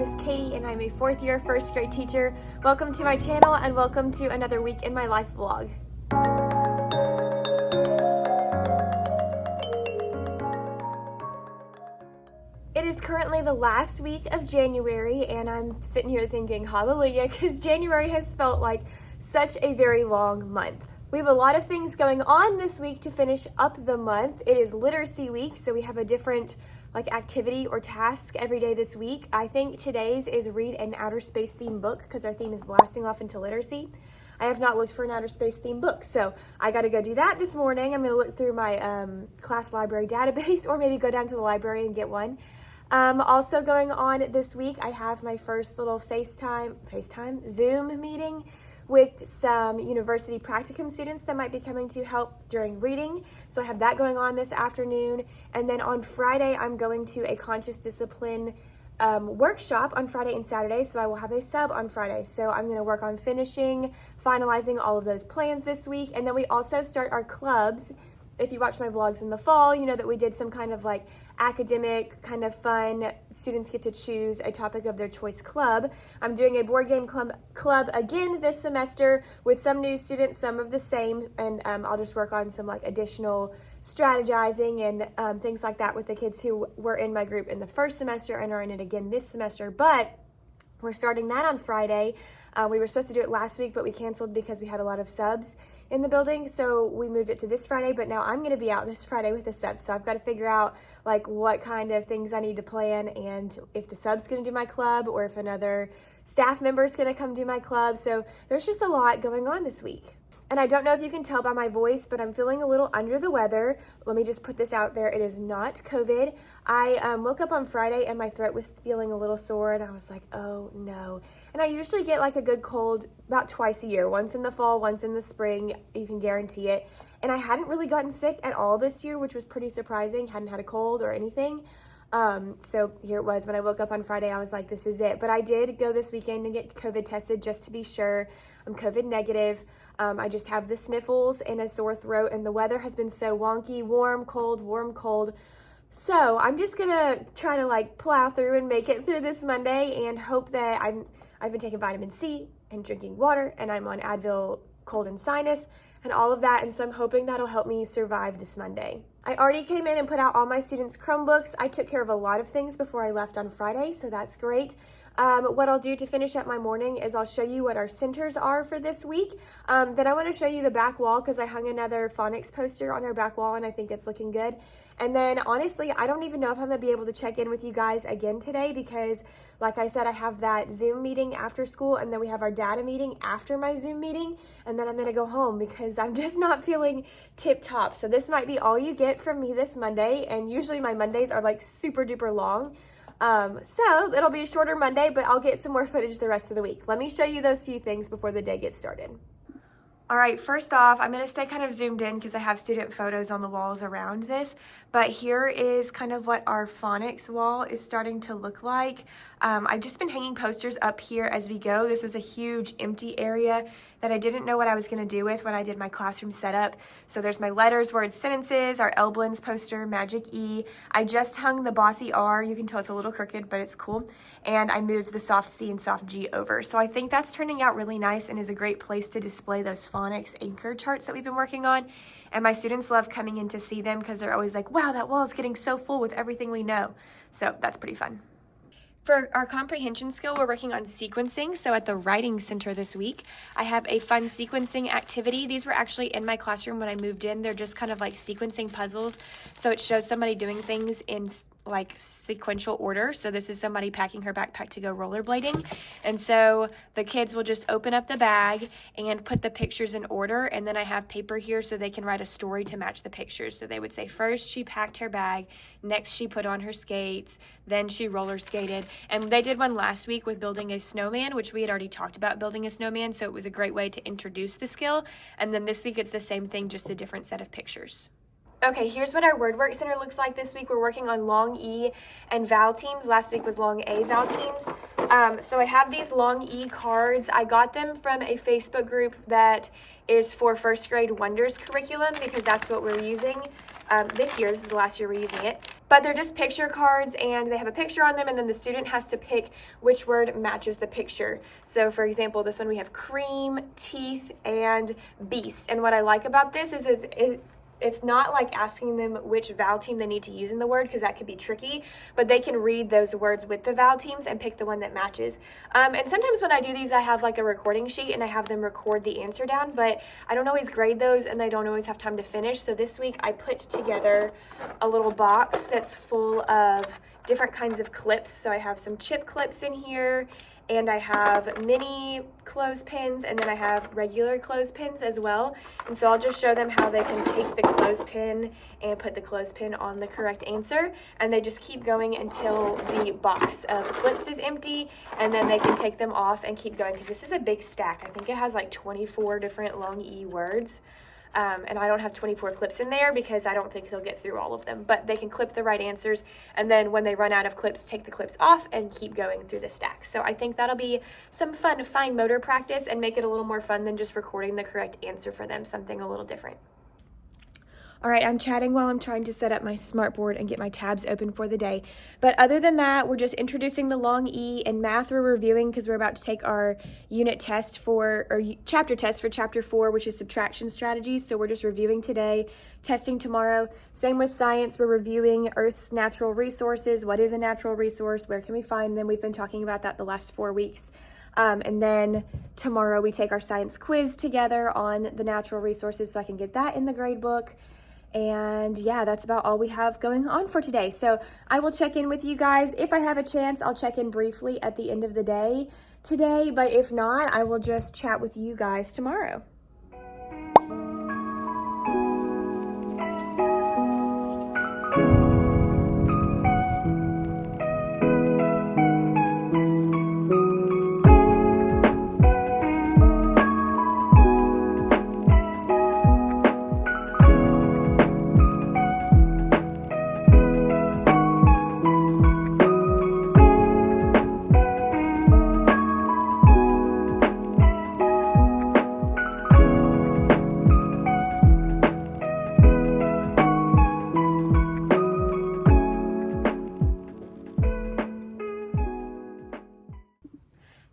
is Katie and I'm a fourth year first grade teacher. Welcome to my channel and welcome to another week in my life vlog. It is currently the last week of January and I'm sitting here thinking hallelujah because January has felt like such a very long month. We have a lot of things going on this week to finish up the month. It is literacy week, so we have a different activity or task every day this week. I think today's is read an outer space theme book because our theme is blasting off into literacy. I have not looked for an outer space theme book, so I got to go do that this morning. I'm going to look through my class library database or maybe go down to the library and get one. Also going on this week, I have my first little Zoom meeting with some university practicum students that might be coming to help during reading. So I have that going on this afternoon. And then on Friday, I'm going to a conscious discipline workshop on Friday and Saturday. So I will have a sub on Friday. So I'm going to work on finalizing all of those plans this week. And then we also start our clubs. If you watch my vlogs in the fall, you know that we did some kind of academic kind of fun. Students get to choose a topic of their choice club. I'm doing a board game club again this semester with some new students, some of the same, and I'll just work on some additional strategizing and things like that with the kids who were in my group in the first semester and are in it again this semester. But we're starting that on Friday. We were supposed to do it last week, but we canceled because we had a lot of subs in the building. So we moved it to this Friday, but now I'm going to be out this Friday with the subs. So I've got to figure out what kind of things I need to plan and if the sub's going to do my club or if another staff member is going to come do my club. So there's just a lot going on this week. And I don't know if you can tell by my voice, but I'm feeling a little under the weather. Let me just put this out there. It is not COVID. I woke up on Friday and my throat was feeling a little sore and I was like, oh no. And I usually get a good cold about twice a year, once in the fall, once in the spring. You can guarantee it. And I hadn't really gotten sick at all this year, which was pretty surprising. Hadn't had a cold or anything. So here it was when I woke up on Friday, I was like, this is it. But I did go this weekend and get COVID tested just to be sure. I'm COVID negative. I just have the sniffles and a sore throat and the weather has been so wonky, warm, cold. So I'm just gonna try to plow through and make it through this Monday and hope that I've been taking vitamin C and drinking water and I'm on Advil cold and sinus and all of that. And so I'm hoping that'll help me survive this Monday. I already came in and put out all my students' Chromebooks. I took care of a lot of things before I left on Friday, so that's great. What I'll do to finish up my morning is I'll show you what our centers are for this week. Then I want to show you the back wall because I hung another phonics poster on our back wall and I think it's looking good. And then honestly, I don't even know if I'm going to be able to check in with you guys again today because like I said, I have that Zoom meeting after school and then we have our data meeting after my Zoom meeting and then I'm going to go home because I'm just not feeling tip-top. So this might be all you get from me this Monday, and usually my Mondays are super duper long. So it'll be a shorter Monday, but I'll get some more footage the rest of the week. Let me show you those few things before the day gets started. All right, first off, I'm going to stay kind of zoomed in because I have student photos on the walls around this, but here is kind of what our Phonics Wall is starting to look like. I've just been hanging posters up here as we go. This was a huge empty area that I didn't know what I was going to do with when I did my classroom setup. So there's my letters, words, sentences, our L-Blends poster, Magic E. I just hung the Bossy R. You can tell it's a little crooked, but it's cool. And I moved the Soft C and Soft G over. So I think that's turning out really nice and is a great place to display those phonics anchor charts that we've been working on. And my students love coming in to see them because they're always like, wow, that wall is getting so full with everything we know. So that's pretty fun. For our comprehension skill, we're working on sequencing. So at the writing center this week, I have a fun sequencing activity. These were actually in my classroom when I moved in. They're just kind of like sequencing puzzles. So it shows somebody doing things in sequential order. So this is somebody packing her backpack to go rollerblading. And so the kids will just open up the bag and put the pictures in order. And then I have paper here so they can write a story to match the pictures. So they would say, first she packed her bag, next she put on her skates, then she roller skated. And they did one last week with building a snowman, which we had already talked about building a snowman. So it was a great way to introduce the skill. And then this week it's the same thing, just a different set of pictures. Okay, here's what our word work center looks like this week. We're working on long E and vowel teams. Last week was long A vowel teams. So I have these long E cards. I got them from a Facebook group that is for first grade Wonders curriculum because that's what we're using this year. This is the last year we're using it. But they're just picture cards and they have a picture on them, and then the student has to pick which word matches the picture. So for example, this one we have cream, teeth, and beast. And what I like about this is it's not like asking them which vowel team they need to use in the word because that could be tricky, but they can read those words with the vowel teams and pick the one that matches. And sometimes when I do these, I have like a recording sheet and I have them record the answer down, but I don't always grade those and they don't always have time to finish. So this week I put together a little box that's full of different kinds of clips. So I have some chip clips in here, and I have mini clothespins, and then I have regular clothespins as well. And so I'll just show them how they can take the clothespin and put the clothespin on the correct answer, and they just keep going until the box of clips is empty, and then they can take them off and keep going because this is a big stack. I think it has like 24 different long E words. And I don't have 24 clips in there because I don't think they'll get through all of them, but they can clip the right answers, and then when they run out of clips, take the clips off and keep going through the stack. So I think that'll be some fun fine motor practice and make it a little more fun than just recording the correct answer for them, something a little different. All right, I'm chatting while I'm trying to set up my smartboard and get my tabs open for the day. But other than that, we're just introducing the long E. In math, we're reviewing because we're about to take our unit test chapter test for chapter 4, which is subtraction strategies. So we're just reviewing today, testing tomorrow. Same with science, we're reviewing Earth's natural resources. What is a natural resource? Where can we find them? We've been talking about that the last 4 weeks. And then tomorrow we take our science quiz together on the natural resources so I can get that in the grade book. And yeah, that's about all we have going on for today. So I will check in with you guys. If I have a chance, I'll check in briefly at the end of the day today. But if not, I will just chat with you guys tomorrow.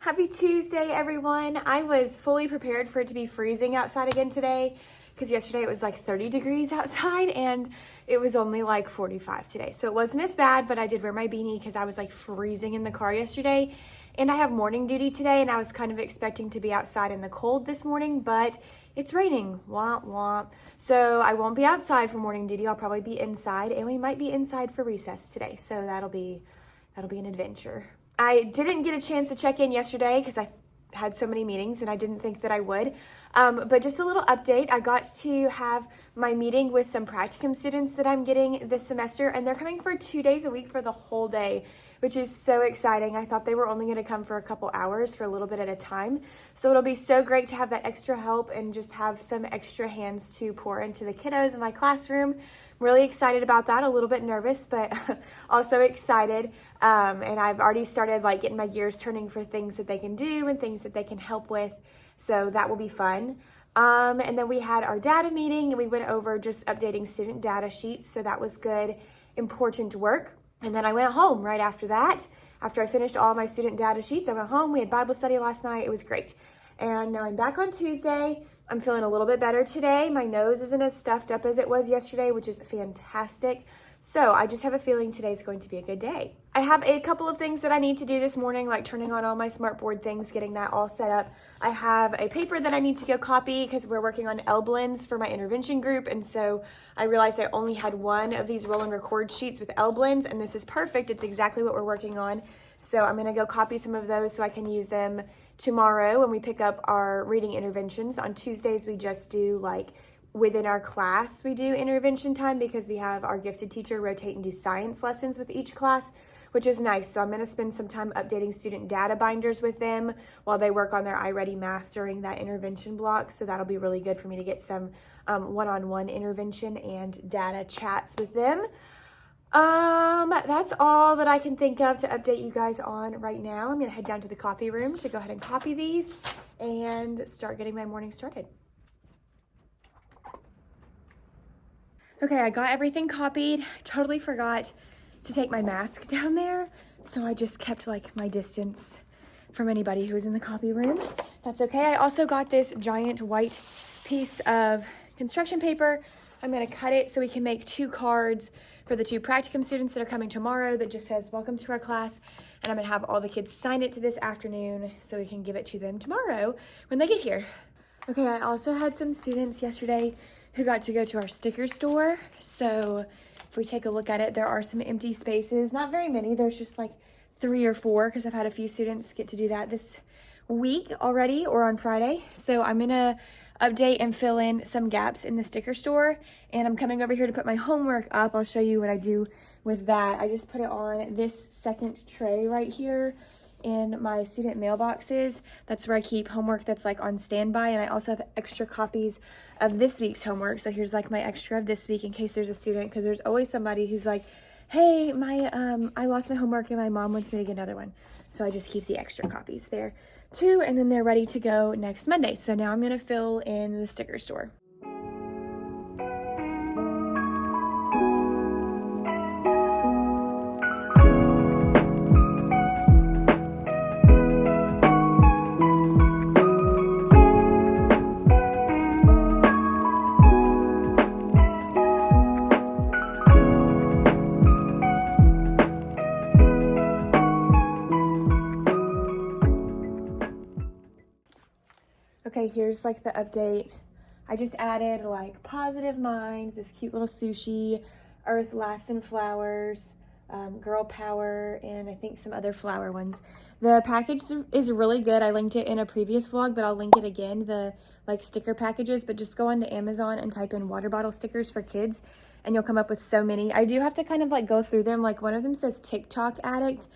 Happy Tuesday, everyone. I was fully prepared for it to be freezing outside again today because yesterday it was like 30 degrees outside and it was only like 45 today. So it wasn't as bad, but I did wear my beanie because I was like freezing in the car yesterday. And I have morning duty today and I was kind of expecting to be outside in the cold this morning, but it's raining, womp womp. So I won't be outside for morning duty. I'll probably be inside, and we might be inside for recess today. So that'll be an adventure. I didn't get a chance to check in yesterday because I had so many meetings and I didn't think that I would. But just a little update, I got to have my meeting with some practicum students that I'm getting this semester, and they're coming for 2 days a week for the whole day, which is so exciting. I thought they were only going to come for a couple hours for a little bit at a time. So it'll be so great to have that extra help and just have some extra hands to pour into the kiddos in my classroom. I'm really excited about that, a little bit nervous, but also excited. And I've already started like getting my gears turning for things that they can do and things that they can help with. So that will be fun. And then we had our data meeting and we went over just updating student data sheets. So that was good, important work. And then I went home right after that. After I finished all my student data sheets, I went home. We had Bible study last night. It was great. And now I'm back on Tuesday. I'm feeling a little bit better today. My nose isn't as stuffed up as it was yesterday, which is fantastic. So I just have a feeling today's going to be a good day. I have a couple of things that I need to do this morning, like turning on all my smartboard things, getting that all set up. I have a paper that I need to go copy because we're working on L blends for my intervention group. And so I realized I only had one of these roll and record sheets with L blends, and this is perfect. It's exactly what we're working on. So I'm gonna go copy some of those so I can use them tomorrow when we pick up our reading interventions. On Tuesdays, we just do like within our class, we do intervention time because we have our gifted teacher rotate and do science lessons with each class, which is nice. So I'm going to spend some time updating student data binders with them while they work on their iReady math during that intervention block. So that'll be really good for me to get some one-on-one intervention and data chats with them. That's all that I can think of to update you guys on right now. I'm going to head down to the copy room to go ahead and copy these and start getting my morning started. Okay, I got everything copied. Totally forgot to take my mask down there, so I just kept like my distance from anybody who was in the copy room. That's okay. I also got this giant white piece of construction paper. I'm gonna cut it so we can make 2 cards for the 2 practicum students that are coming tomorrow that just says, welcome to our class. And I'm gonna have all the kids sign it to this afternoon so we can give it to them tomorrow when they get here. Okay, I also had some students yesterday who got to go to our sticker store. So if we take a look at it, there are some empty spaces, not very many. There's just like 3 or 4 because I've had a few students get to do that this week already or on Friday. So I'm gonna update and fill in some gaps in the sticker store, and I'm coming over here to put my homework up. I'll show you what I do with that. I just put it on this second tray right here in my student mailboxes. That's where I keep homework that's like on standby, and I also have extra copies of this week's homework. So here's like my extra of this week in case there's a student, because there's always somebody who's like, hey, I lost my homework and my mom wants me to get another one. So I just keep the extra copies there too, and then they're ready to go next Monday. So now I'm gonna fill in the sticker store. Okay, here's like the update. I just added like positive mind, this cute little sushi, earth, laughs and flowers, girl power, and I think some other flower ones. The package is really good. I linked it in a previous vlog, but I'll link it again, the like sticker packages. But just go onto Amazon and type in water bottle stickers for kids and you'll come up with so many. I do have to kind of like go through them. Like one of them says TikTok addict,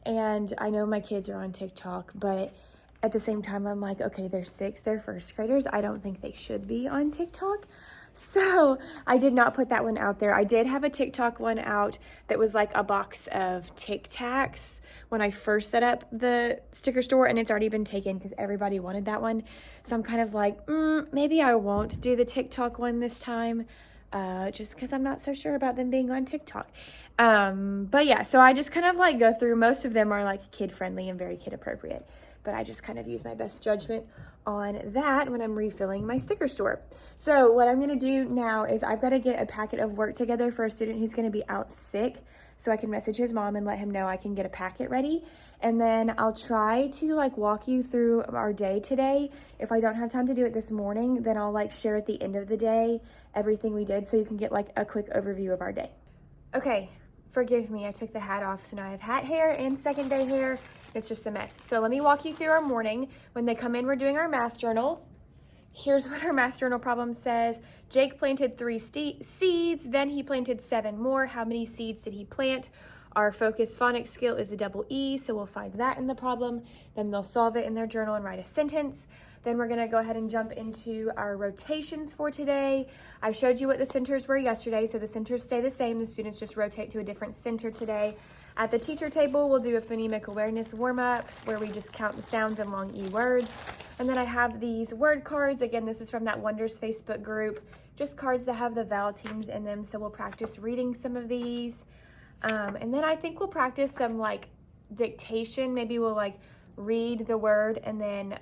and I know my kids are on TikTok, but at the same time, I'm like, okay, they're 6, they're first graders. I don't think they should be on TikTok. So I did not put that one out there. I did have a TikTok one out that was like a box of Tic Tacs when I first set up the sticker store, and it's already been taken because everybody wanted that one. So I'm kind of like, maybe I won't do the TikTok one this time, just because I'm not so sure about them being on TikTok. But yeah, so I just kind of like go through. Most of them are like kid friendly and very kid appropriate, but I just kind of use my best judgment on that when I'm refilling my sticker store. So what I'm going to do now is I've got to get a packet of work together for a student who's going to be out sick, so I can message his mom and let him know I can get a packet ready. And then I'll try to like walk you through our day today. If I don't have time to do it this morning, then I'll like share at the end of the day everything we did so you can get like a quick overview of our day. Okay, forgive me, I took the hat off, so now I have hat hair and second day hair. It's just a mess. So let me walk you through our morning. When they come in, we're doing our math journal. Here's what our math journal problem says. Jake planted 3 seeds, then he planted 7 more. How many seeds did he plant? Our focus phonics skill is the double E, so we'll find that in the problem. Then they'll solve it in their journal and write a sentence. Then we're gonna go ahead and jump into our rotations for today. I showed you what the centers were yesterday, so the centers stay the same. The students just rotate to a different center today. At the teacher table, we'll do a phonemic awareness warm-up where we just count the sounds and long E words. And then I have these word cards. Again, this is from that Wonders Facebook group. Just cards that have the vowel teams in them, so we'll practice reading some of these. And then I think we'll practice some like dictation. Maybe we'll like read the word and then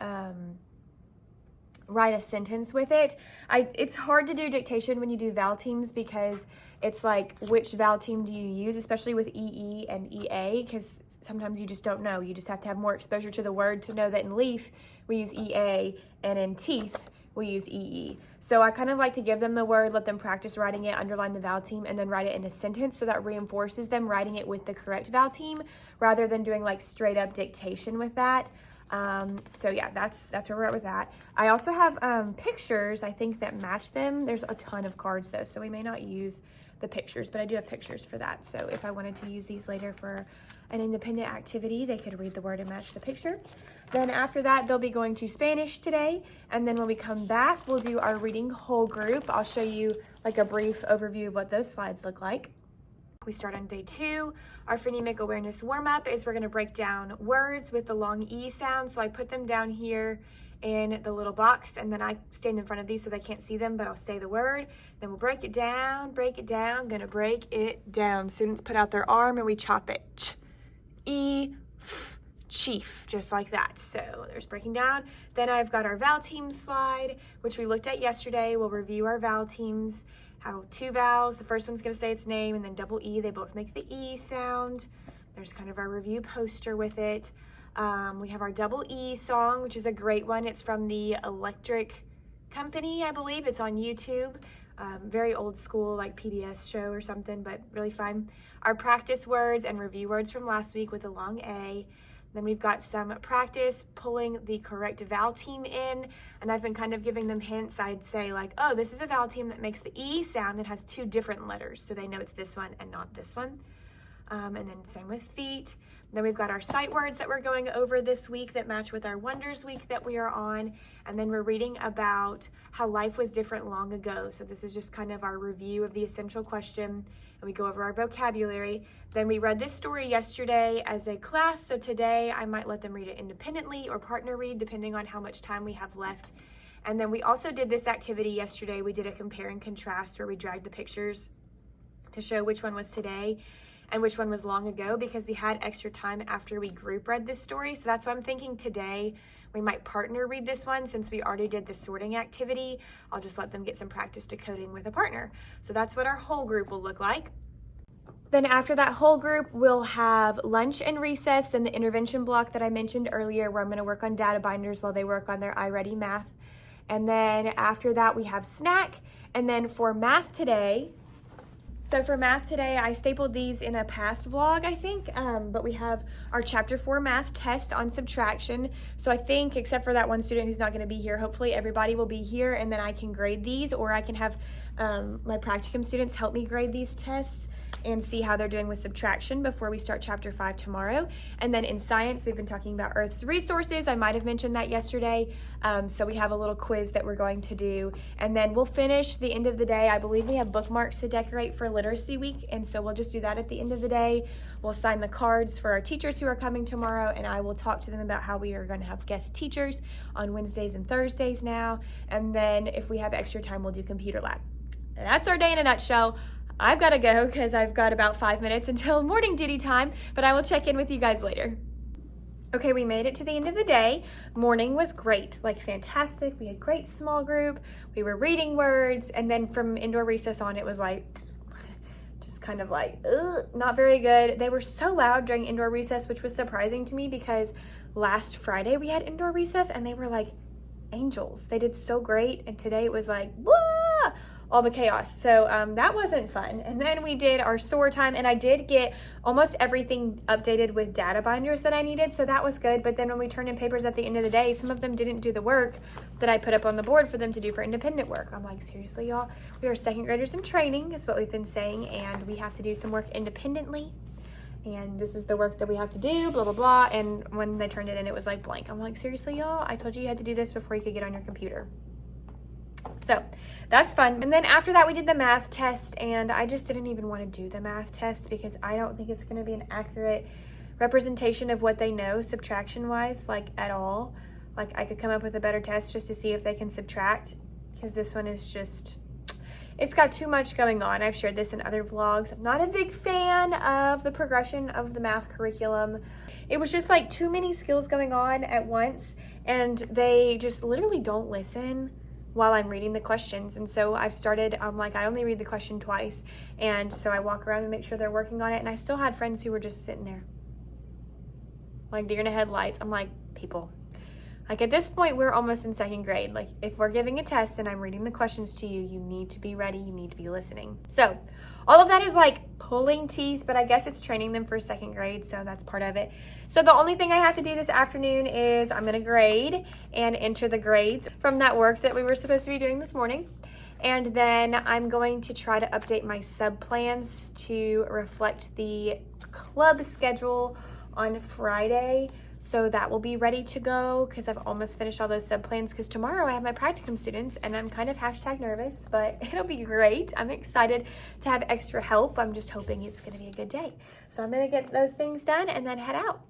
write a sentence with it. It's hard to do dictation when you do vowel teams because it's like, which vowel team do you use, especially with EE and EA, because sometimes you just don't know. You just have to have more exposure to the word to know that in leaf we use EA and in teeth we use EE. So I kind of like to give them the word, let them practice writing it, underline the vowel team, and then write it in a sentence, so that reinforces them writing it with the correct vowel team rather than doing like straight up dictation with that. So yeah, that's where we're at with that. I also have pictures, I think, that match them. There's a ton of cards though, so we may not use the pictures, but I do have pictures for that. So if I wanted to use these later for an independent activity. They could read the word and match the picture. Then after that, they'll be going to Spanish today. And then when we come back, we'll do our reading whole group. I'll show you like a brief overview of what those slides look like. We start on day 2. Our phonemic awareness warm-up is we're going to break down words with the long E sound. So I put them down here in the little box, and then I stand in front of these so they can't see them, but I'll say the word. Then we'll break it down, gonna break it down. Students put out their arm and we chop it. Ch, E, f, chief, just like that. So there's breaking down. Then I've got our vowel team slide, which we looked at yesterday. We'll review our vowel teams, how 2 vowels, the first one's gonna say its name, and then double E, they both make the E sound. There's kind of our review poster with it. We have our double E song, which is a great one. It's from the Electric Company, I believe. It's on YouTube. Very old school, like PBS show or something, but really fun. Our practice words and review words from last week with the long A. Then we've got some practice pulling the correct vowel team in, and I've been kind of giving them hints. I'd say like, oh, this is a vowel team that makes the E sound that has 2 different letters, so they know it's this one and not this one. And then same with feet. Then we've got our sight words that we're going over this week that match with our Wonders Week that we are on. And then we're reading about how life was different long ago. So this is just kind of our review of the essential question, and we go over our vocabulary. Then we read this story yesterday as a class. So today I might let them read it independently or partner read, depending on how much time we have left. And then we also did this activity yesterday. We did a compare and contrast where we dragged the pictures to show which one was today and which one was long ago, because we had extra time after we group read this story. So that's why I'm thinking today we might partner read this one. Since we already did the sorting activity, I'll just let them get some practice decoding with a partner. So that's what our whole group will look like. Then after that whole group, we'll have lunch and recess, then the intervention block that I mentioned earlier, where I'm going to work on data binders while they work on their iReady math. And then after that, we have snack. And then for math today, I stapled these in a past vlog, I think, but we have our chapter 4 math test on subtraction. So I think, except for that one student who's not going to be here, hopefully everybody will be here, and then I can grade these, or I can have my practicum students help me grade these tests and see how they're doing with subtraction before we start chapter 5 tomorrow. And then in science, we've been talking about Earth's resources. I might have mentioned that yesterday. So we have a little quiz that we're going to do. And then we'll finish the end of the day. I believe we have bookmarks to decorate for Literacy Week. And so we'll just do that at the end of the day. We'll sign the cards for our teachers who are coming tomorrow. And I will talk to them about how we are going to have guest teachers on Wednesdays and Thursdays now. And then if we have extra time, we'll do computer lab. That's our day in a nutshell. I've got to go because I've got about 5 minutes until morning duty time, but I will check in with you guys later. Okay, we made it to the end of the day. Morning was great, like fantastic. We had great small group. We were reading words, and then from indoor recess on, it was like, just kind of like, not very good. They were so loud during indoor recess, which was surprising to me because last Friday we had indoor recess and they were like angels. They did so great, and today it was like, wah! All the chaos. So that wasn't fun. And then we did our SOAR time, and I did get almost everything updated with data binders that I needed, so that was good. But then when we turned in papers at the end of the day, some of them didn't do the work that I put up on the board for them to do for independent work. I'm like, seriously, y'all? We are second graders in training, is what we've been saying, and we have to do some work independently. And this is the work that we have to do, blah, blah, blah. And when they turned it in, it was like blank. I'm like, seriously, y'all? I told you had to do this before you could get on your computer. So that's fun. And then after that, we did the math test, and I just didn't even want to do the math test because I don't think it's going to be an accurate representation of what they know subtraction wise, like at all. Like I could come up with a better test just to see if they can subtract, because this one is just, it's got too much going on. I've shared this in other vlogs. I'm not a big fan of the progression of the math curriculum. It was just like too many skills going on at once, and they just literally don't listen while I'm reading the questions. And so I'm like, I only read the question twice. And so I walk around and make sure they're working on it. And I still had friends who were just sitting there like deer in the headlights. I'm like, people, like at this point, we're almost in second grade. Like if we're giving a test and I'm reading the questions to you, you need to be ready. You need to be listening. So all of that is like pulling teeth, but I guess it's training them for second grade. So that's part of it. So the only thing I have to do this afternoon is I'm going to grade and enter the grades from that work that we were supposed to be doing this morning. And then I'm going to try to update my sub plans to reflect the club schedule on Friday. So that will be ready to go because I've almost finished all those sub-plans because tomorrow I have my practicum students and I'm kind of #nervous, but it'll be great. I'm excited to have extra help. I'm just hoping it's gonna be a good day. So I'm gonna get those things done and then head out.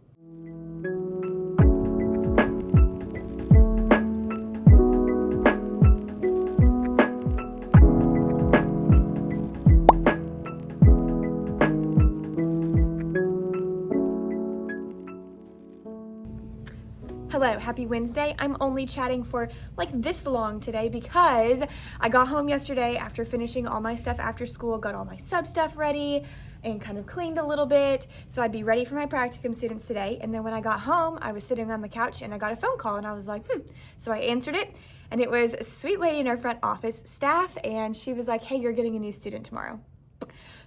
Hello, happy Wednesday. I'm only chatting for like this long today because I got home yesterday after finishing all my stuff after school, got all my sub stuff ready and kind of cleaned a little bit so I'd be ready for my practicum students today. And then when I got home, I was sitting on the couch and I got a phone call and I was like, So I answered it and it was a sweet lady in our front office staff and she was like, hey, you're getting a new student tomorrow.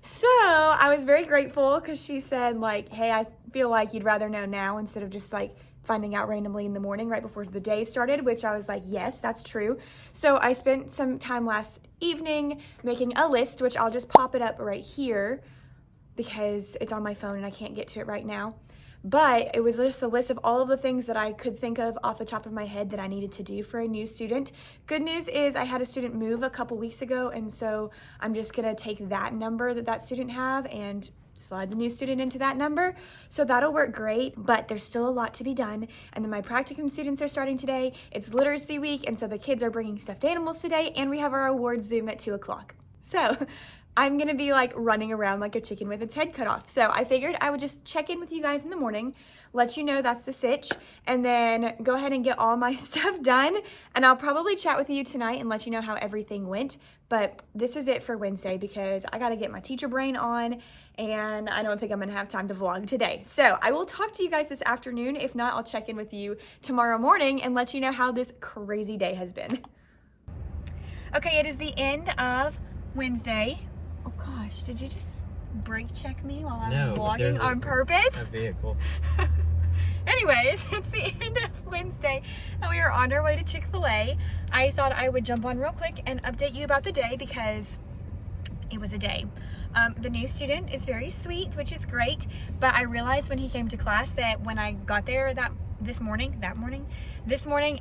So I was very grateful because she said like, hey, I feel like you'd rather know now instead of just like finding out randomly in the morning right before the day started, which I was like, yes, that's true. So I spent some time last evening making a list, which I'll just pop it up right here because it's on my phone and I can't get to it right now. But it was just a list of all of the things that I could think of off the top of my head that I needed to do for a new student. Good news is I had a student move a couple weeks ago, and so I'm just gonna take that number that student have and slide the new student into that number. So that'll work great, but there's still a lot to be done. And then my practicum students are starting today. It's literacy week, and so the kids are bringing stuffed animals today, and we have our awards Zoom at 2 o'clock. So I'm gonna be like running around like a chicken with its head cut off. So I figured I would just check in with you guys in the morning, let you know that's the sitch, and then go ahead and get all my stuff done. And I'll probably chat with you tonight and let you know how everything went. But this is it for Wednesday because I gotta get my teacher brain on and I don't think I'm gonna have time to vlog today. So I will talk to you guys this afternoon. If not, I'll check in with you tomorrow morning and let you know how this crazy day has been. Okay, it is the end of Wednesday. Oh gosh, did you just brake check me while I was vlogging on purpose? A vehicle. Anyways, it's the end of Wednesday and we are on our way to Chick-fil-A. I thought I would jump on real quick and update you about the day because it was a day. The new student is very sweet, which is great, but I realized when he came to class that when I got there this morning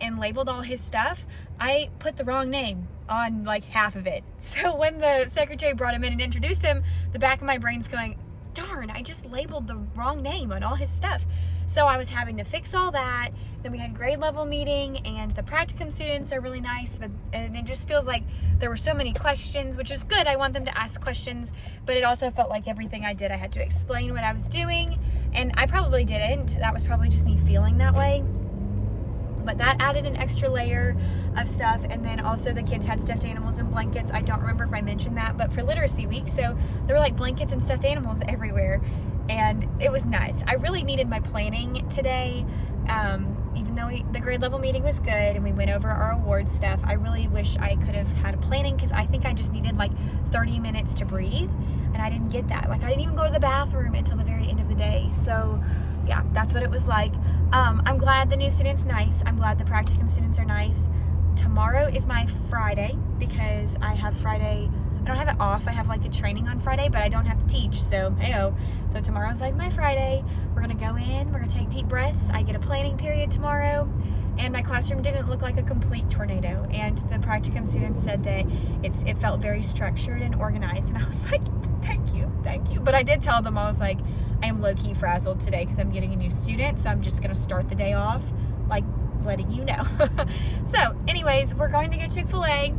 and labeled all his stuff, I put the wrong name on like half of it. So when the secretary brought him in and introduced him, the back of my brain's going, darn, I just labeled the wrong name on all his stuff. So I was having to fix all that. Then we had grade level meeting and the practicum students are really nice, and it just feels like there were so many questions, which is good. I want them to ask questions, but it also felt like everything I did, I had to explain what I was doing, and I probably didn't. That was probably just me feeling that way. But that added an extra layer of stuff. And then also the kids had stuffed animals and blankets. I don't remember if I mentioned that, but for literacy week, so there were like blankets and stuffed animals everywhere. And it was nice. I really needed my planning today. Even though the grade level meeting was good and we went over our award stuff, I really wish I could have had a planning because I think I just needed like 30 minutes to breathe and I didn't get that. Like I didn't even go to the bathroom until the very end of the day. So yeah, that's what it was like. I'm glad the new student's nice. I'm glad the practicum students are nice. Tomorrow is my Friday because I have Friday, I don't have it off. I have like a training on Friday, but I don't have to teach. So, heyo. So tomorrow's like my Friday. We're gonna go in, we're gonna take deep breaths. I get a planning period tomorrow. And my classroom didn't look like a complete tornado. And the practicum students said that it felt very structured and organized. And I was like, thank you. But I did tell them, I was like, I am low-key frazzled today because I'm getting a new student. So I'm just gonna start the day off like letting you know. So anyways, we're going to get Chick-fil-A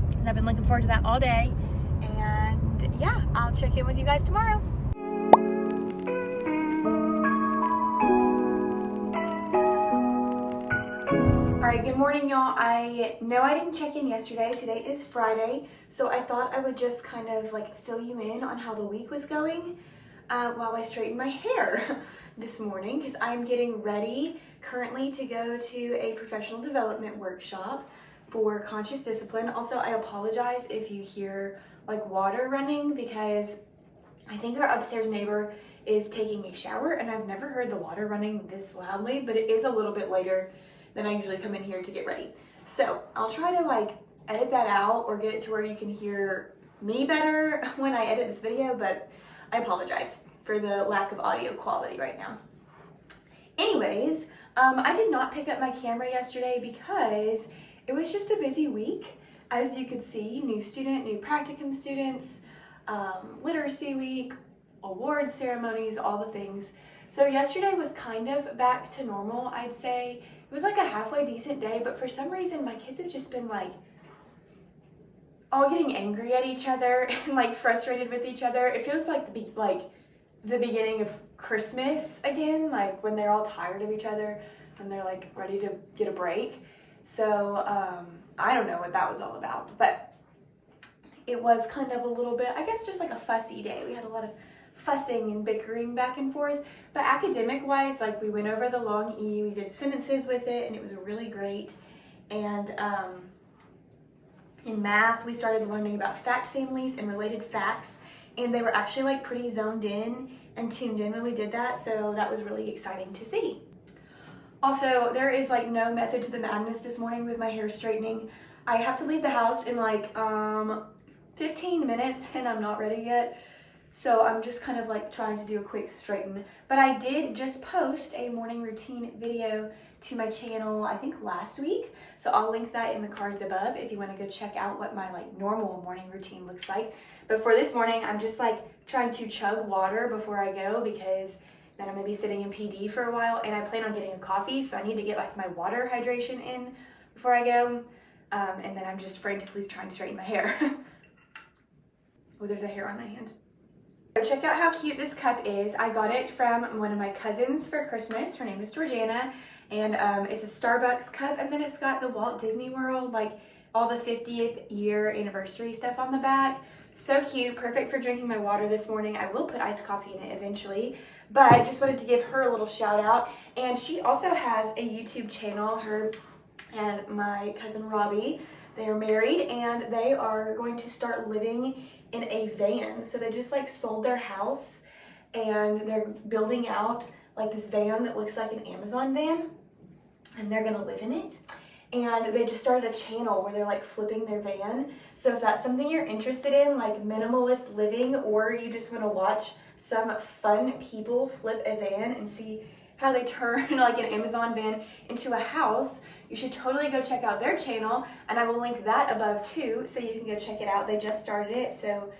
because I've been looking forward to that all day. And yeah, I'll check in with you guys tomorrow. Alright, good morning y'all. I know I didn't check in yesterday. Today is Friday, so I thought I would just kind of like fill you in on how the week was going while I straightened my hair this morning because I'm getting ready currently to go to a professional development workshop for conscious discipline. Also, I apologize if you hear like water running because I think our upstairs neighbor is taking a shower and I've never heard the water running this loudly, but it is a little bit later than I usually come in here to get ready. So I'll try to like edit that out or get it to where you can hear me better when I edit this video, but I apologize for the lack of audio quality right now. Anyways, I did not pick up my camera yesterday because it was just a busy week. As you could see, new student, new practicum students, literacy week, award ceremonies, all the things. So yesterday was kind of back to normal, I'd say. It was like a halfway decent day, but for some reason my kids have just been like all getting angry at each other and like frustrated with each other. It feels like the beginning of Christmas again, like when they're all tired of each other and they're like ready to get a break. So I don't know what that was all about, but it was kind of a little bit, I guess, just like a fussy day. We had a lot of fussing and bickering back and forth, but academic wise, like we went over the long E, we did sentences with it, and it was really great. And in math, we started learning about fact families and related facts, and they were actually like pretty zoned in and tuned in when we did that, so that was really exciting to see. Also, there is like no method to the madness this morning with my hair straightening. I have to leave the house in like 15 minutes and I'm not ready yet. So I'm just kind of like trying to do a quick straighten. But I did just post a morning routine video to my channel, I think last week. So I'll link that in the cards above if you want to go check out what my like normal morning routine looks like. But for this morning, I'm just like trying to chug water before I go because then I'm gonna be sitting in PD for a while and I plan on getting a coffee. So I need to get like my water hydration in before I go. And then I'm just frantically trying to straighten my hair. Oh, there's a hair on my hand. So check out how cute this cup is. I got it from one of my cousins for Christmas. Her name is Georgiana, and it's a Starbucks cup, and then it's got the Walt Disney World, like all the 50th year anniversary stuff on the back. So cute, perfect for drinking my water this morning. I will put iced coffee in it eventually, but I just wanted to give her a little shout out. And she also has a YouTube channel, her and my cousin Robbie. They are married and they are going to start living in a van. So they just like sold their house and they're building out like this van that looks like an Amazon van, and they're gonna live in it. And they just started a channel where they're like flipping their van. So if that's something you're interested in, like minimalist living, or you just want to watch some fun people flip a van and see how they turn like an Amazon van into a house, you should totally go check out their channel, and I will link that above too, so you can go check it out. They just started it, so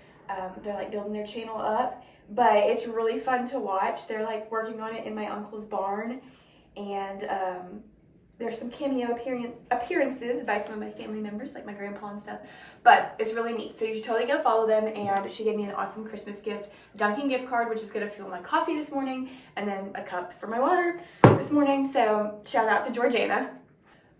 they're like building their channel up, but it's really fun to watch. They're like working on it in my uncle's barn, and there's some cameo appearances by some of my family members, like my grandpa and stuff, but it's really neat. So you should totally go follow them, and she gave me an awesome Christmas gift, Dunkin' gift card, which is gonna fuel my coffee this morning, and then a cup for my water this morning, so shout out to Georgiana.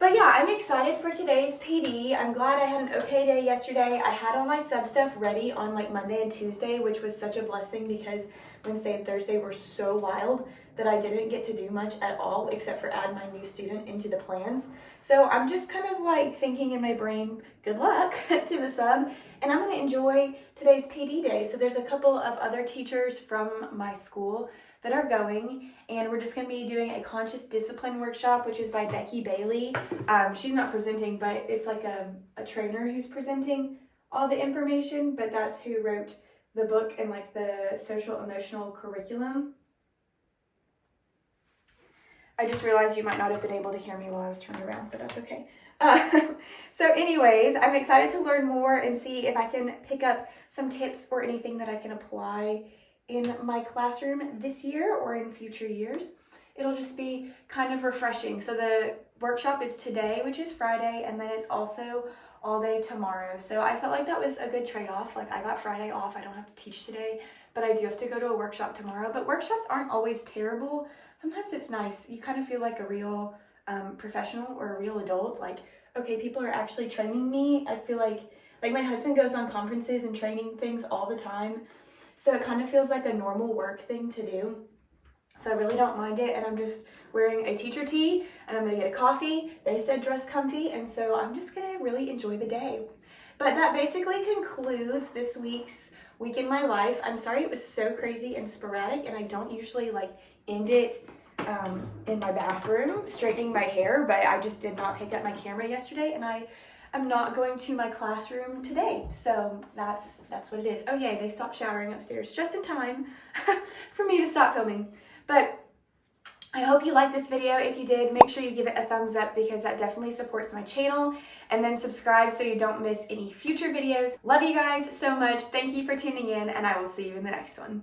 But yeah, I'm excited for today's PD. I'm glad I had an okay day yesterday. I had all my sub stuff ready on like Monday and Tuesday, which was such a blessing because Wednesday and Thursday were so wild that I didn't get to do much at all except for add my new student into the plans. So I'm just kind of like thinking in my brain, good luck to the sub, and I'm gonna enjoy today's PD day. So there's a couple of other teachers from my school that are going, and we're just gonna be doing a conscious discipline workshop, which is by Becky Bailey. She's not presenting, but it's like a trainer who's presenting all the information, but that's who wrote the book and like the social emotional curriculum. I just realized you might not have been able to hear me while I was turned around, but that's okay. So anyways, I'm excited to learn more and see if I can pick up some tips or anything that I can apply in my classroom this year or in future years. It'll just be kind of refreshing. So the workshop is today, which is Friday, and then it's also all day tomorrow. So I felt like that was a good trade-off. Like I got Friday off, I don't have to teach today, but I do have to go to a workshop tomorrow. But workshops aren't always terrible. Sometimes it's nice. You kind of feel like a real professional or a real adult. Like, okay, people are actually training me. I feel like my husband goes on conferences and training things all the time. So it kind of feels like a normal work thing to do. So I really don't mind it. And I'm just wearing a teacher tee and I'm gonna get a coffee. They said dress comfy. And so I'm just gonna really enjoy the day. But that basically concludes this week's week in my life. I'm sorry it was so crazy and sporadic, and I don't usually like end it in my bathroom straightening my hair, but I just did not pick up my camera yesterday, and I am not going to my classroom today. So that's what it is. Oh yay, they stopped showering upstairs just in time for me to stop filming. But I hope you liked this video. If you did, make sure you give it a thumbs up because that definitely supports my channel. And then subscribe so you don't miss any future videos. Love you guys so much. Thank you for tuning in, and I will see you in the next one.